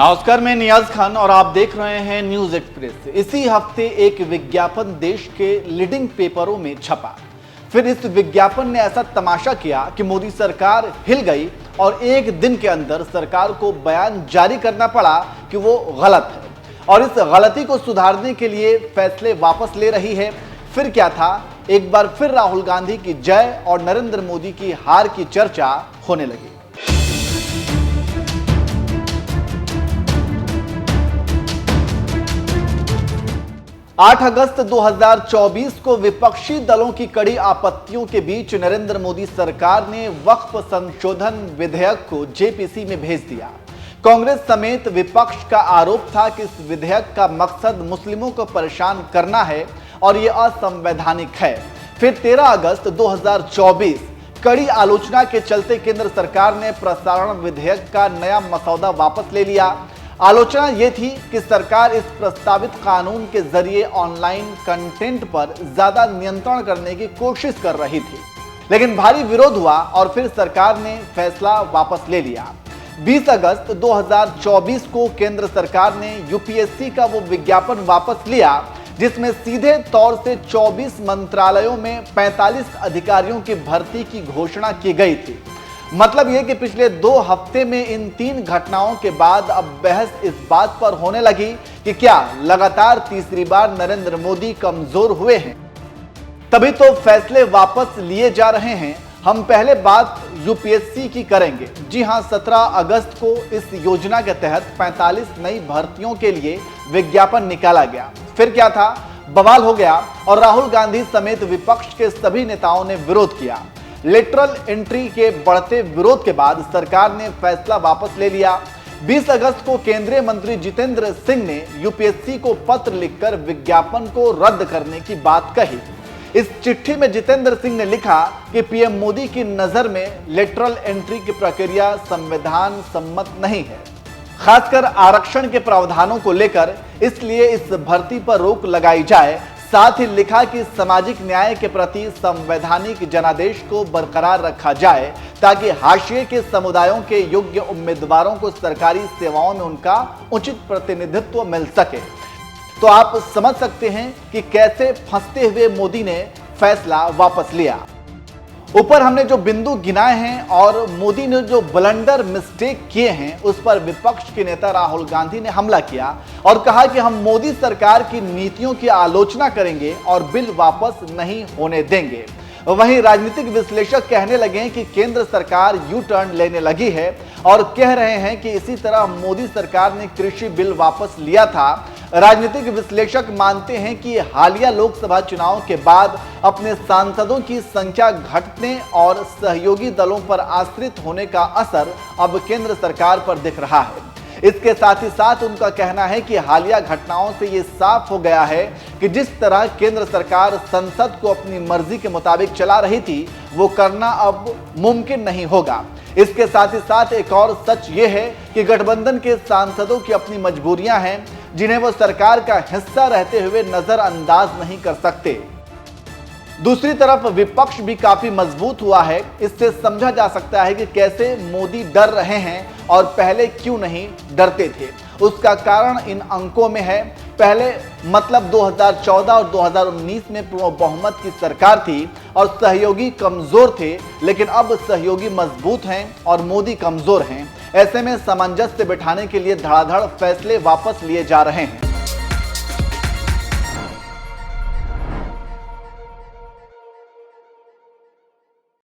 नमस्कार, मैं नियाज खान और आप देख रहे हैं न्यूज एक्सप्रेस। इसी हफ्ते एक विज्ञापन देश के लीडिंग पेपरों में छपा। फिर इस विज्ञापन ने ऐसा तमाशा किया कि मोदी सरकार हिल गई और एक दिन के अंदर सरकार को बयान जारी करना पड़ा कि वो गलत है और इस गलती को सुधारने के लिए फैसले वापस ले रही है। फिर क्या था, एक बार फिर राहुल गांधी की जय और नरेंद्र मोदी की हार की चर्चा होने लगी। 8 अगस्त 2024 को विपक्षी दलों की कड़ी आपत्तियों के बीच नरेंद्र मोदी सरकार ने वक्फ संशोधन विधेयक को जेपीसी में भेज दिया। कांग्रेस समेत विपक्ष का आरोप था कि इस विधेयक का मकसद मुस्लिमों को परेशान करना है और यह असंवैधानिक है। फिर 13 अगस्त 2024 कड़ी आलोचना के चलते केंद्र सरकार ने प्रसारण विधेयक का नया मसौदा वापस ले लिया। आलोचना यह थी कि सरकार इस प्रस्तावित कानून के जरिए ऑनलाइन कंटेंट पर ज्यादा नियंत्रण करने की कोशिश कर रही थी, लेकिन भारी विरोध हुआ और फिर सरकार ने फैसला वापस ले लिया। 20 अगस्त 2024 को केंद्र सरकार ने यूपीएससी का वो विज्ञापन वापस लिया जिसमें सीधे तौर से 24 मंत्रालयों में 45 अधिकारियों की भर्ती की घोषणा की गई थी। मतलब यह कि पिछले 2 हफ्ते में इन 3 घटनाओं के बाद अब बहस इस बात पर होने लगी कि क्या लगातार तीसरी बार नरेंद्र मोदी कमजोर हुए हैं, तभी तो फैसले वापस लिए जा रहे हैं। हम पहले बात यूपीएससी की करेंगे। जी हां, 17 अगस्त को इस योजना के तहत 45 नई भर्तियों के लिए विज्ञापन निकाला गया। फिर क्या था, बवाल हो गया और राहुल गांधी समेत विपक्ष के सभी नेताओं ने विरोध किया। लेटरल एंट्री के बढ़ते विरोध के बाद सरकार ने फैसला वापस ले लिया। 20 अगस्त को केंद्रीय मंत्री जितेंद्र सिंह ने यूपीएससी को पत्र लिखकर विज्ञापन को रद्द करने की बात कही। इस चिट्ठी में जितेंद्र सिंह ने लिखा कि पीएम मोदी की नजर में लेटरल एंट्री की प्रक्रिया संविधान सम्मत नहीं है, खासकर आरक्षण के प्रावधानों को लेकर, इसलिए इस भर्ती पर रोक लगाई जाए। साथ ही लिखा कि सामाजिक न्याय के प्रति संवैधानिक जनादेश को बरकरार रखा जाए ताकि हाशिए के समुदायों के योग्य उम्मीदवारों को सरकारी सेवाओं में उनका उचित प्रतिनिधित्व मिल सके। तो आप समझ सकते हैं कि कैसे फंसते हुए मोदी ने फैसला वापस लिया। ऊपर हमने जो बिंदु गिनाए हैं और मोदी ने जो ब्लंडर मिस्टेक किए हैं उस पर विपक्ष के नेता राहुल गांधी ने हमला किया और कहा कि हम मोदी सरकार की नीतियों की आलोचना करेंगे और बिल वापस नहीं होने देंगे। वहीं राजनीतिक विश्लेषक कहने लगे कि केंद्र सरकार यू टर्न लेने लगी है और कह रहे हैं कि इसी तरह मोदी सरकार ने कृषि बिल वापस लिया था। राजनीतिक विश्लेषक मानते हैं कि हालिया लोकसभा चुनाव के बाद अपने सांसदों की संख्या घटने और सहयोगी दलों पर आश्रित होने का असर अब केंद्र सरकार पर दिख रहा है। इसके साथ ही साथ उनका कहना है कि हालिया घटनाओं से ये साफ हो गया है कि जिस तरह केंद्र सरकार संसद को अपनी मर्जी के मुताबिक चला रही थी वो करना अब मुमकिन नहीं होगा। इसके साथ ही साथ एक और सच ये है कि गठबंधन के सांसदों की अपनी मजबूरियां हैं जिन्हें वो सरकार का हिस्सा रहते हुए नजरअंदाज नहीं कर सकते। दूसरी तरफ विपक्ष भी काफी मजबूत हुआ है। इससे समझा जा सकता है कि कैसे मोदी डर रहे हैं और पहले क्यों नहीं डरते थे। उसका कारण इन अंकों में है। पहले मतलब 2014 और 2019 में पूर्ण बहुमत की सरकार थी और सहयोगी कमजोर थे, लेकिन अब सहयोगी मजबूत हैं और मोदी कमजोर हैं। ऐसे में सामंजस्य बिठाने के लिए धड़ाधड़ फैसले वापस लिए जा रहे हैं।